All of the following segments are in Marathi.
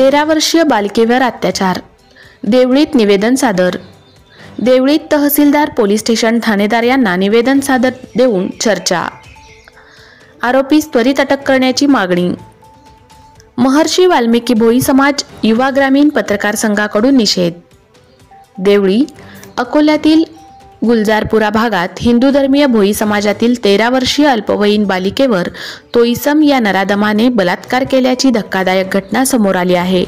13 वर्षीय बालिकेवर अत्याचार, देवळीत निवेदन सादर। देवळीत तहसीलदार, पोलीस स्टेशन ठाणेदार यांना निवेदन सादर देऊन चर्चा। आरोपीस त्वरित अटक करण्याची मागणी। महर्षी वाल्मिकी भोई समाज युवा ग्रामीण पत्रकार संघाकडून निषेध। देवळी अकोल्यातील गुलजारपुरा भागात हिंदू धर्मीय भोई समाजातील 13 वर्षीय अल्पवयीन बालिकेवर तोईसम या नराधमाने बलात्कार केल्याची धक्कादायक घटना समोर आली आहे।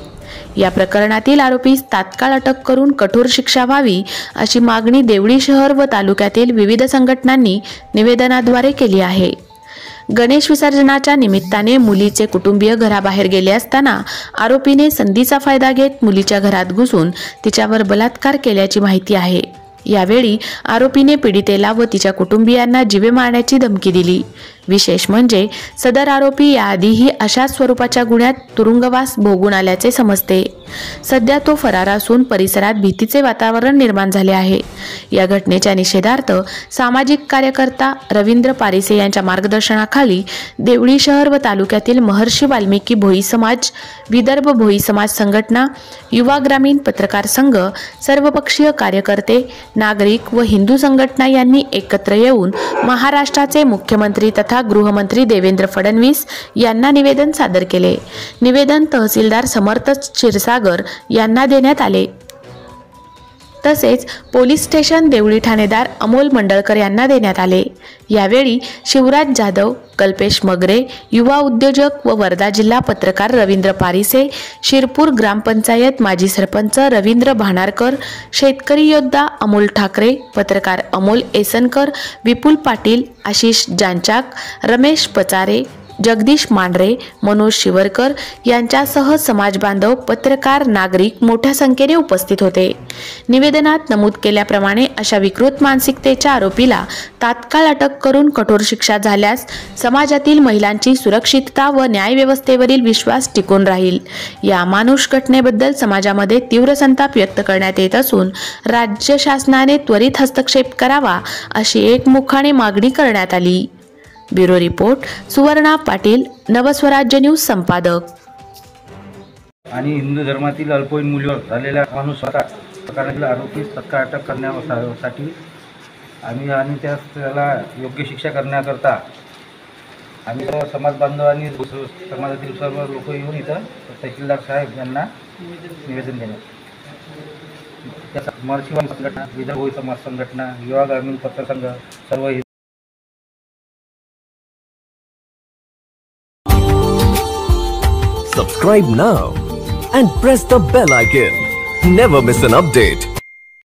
या प्रकरणातील आरोपीस तात्काळ अटक करून कठोर शिक्षा व्हावी अशी मागणी देवळी शहर व तालुक्यातील विविध संघटनांनी निवेदनाद्वारे केली आहे। गणेश विसर्जनाच्या निमित्ताने मुलीचे कुटुंबीय घराबाहेर गेले असताना आरोपीने संधीचा फायदा घेत मुलीच्या घरात घुसून तिच्यावर बलात्कार केल्याची माहिती आहे। यावेळी आरोपीने पीडितेला व तिच्या कुटुंबियांना जीवे मारण्याची धमकी दिली। विशेष म्हणजे सदर आरोपी याआधीही अशा स्वरूपाच्या गुन्ह्यात तुरुंगवास भोगून आल्याचे समजते। सध्या तो फरार असून परिसरात भीतीचे वातावरण निर्माण झाले आहे। या घटनेच्या निषेधार्थ सामाजिक कार्यकर्ता रवींद्र पारिसे यांच्या मार्गदर्शनाखाली देवळी शहर व तालुक्यातील महर्षी वाल्मिकी भोई समाज, विदर्भ भोई समाज संघटना, युवा ग्रामीण पत्रकार संघ, सर्वपक्षीय कार्यकर्ते, नागरिक व हिंदू संघटना यांनी एकत्र येऊन महाराष्ट्राचे मुख्यमंत्री तथा गृहमंत्री देवेंद्र फडणवीस यांना निवेदन सादर केले। निवेदन तहसीलदार समर्थ क्षीरसागर यांना देण्यात आले। तसेच पोलीस स्टेशन देवळी ठाणेदार अमोल मंडळकर यांना देण्यात आले। यावेळी शिवराज जाधव, कल्पेश मगरे, युवा उद्योजक व वर्धा जिल्हा पत्रकार रवींद्र पारिसे, शिरपूर ग्रामपंचायत माजी सरपंच रवींद्र भानारकर, शेतकरी योद्धा अमोल ठाकरे, पत्रकार अमोल एसनकर, विपुल पाटील, आशिष जानचाक, रमेश पचारे, जगदीश मांढरे, मनोज शिवरकर यांच्यासह समाज बांधव, पत्रकार, नागरिक मोठ्या संख्येने उपस्थित होते। निवेदनात नमूद केल्याप्रमाणे अशा विकृत मानसिकतेच्या आरोपीला तात्काळ अटक करून कठोर शिक्षा झाल्यास समाजातील महिलांची सुरक्षितता व न्यायव्यवस्थेवरील विश्वास टिकून राहील। या अमानुष घटनेबद्दल समाजामध्ये तीव्र संताप व्यक्त करण्यात येत असून राज्य शासनाने त्वरित हस्तक्षेप करावा अशी एकमुखाने मागणी करण्यात आली। Bureau report Suvarna Patil, Navswarajya news संपादक। आणि हिंदू धर्मातील अल्पवयीन मुलीवर झालेल्या माणूसवधा प्रकरणातील आरोपीस तत्काळ अटक करण्यासाठी आणि त्याला योग्य शिक्षा करण्याकरता आम्ही समाज बांधव आणि समाजातील सर्व लोक येऊन इथं तहसीलदार साहेब यांना निवेदन देण्यात। महर्षी वाल्मिकी संघटना, विदर्भ भोई समाज संघटना, युवा ग्रामीण पत्रकार संघ सर्व Subscribe now and press the bell icon. Never miss an update.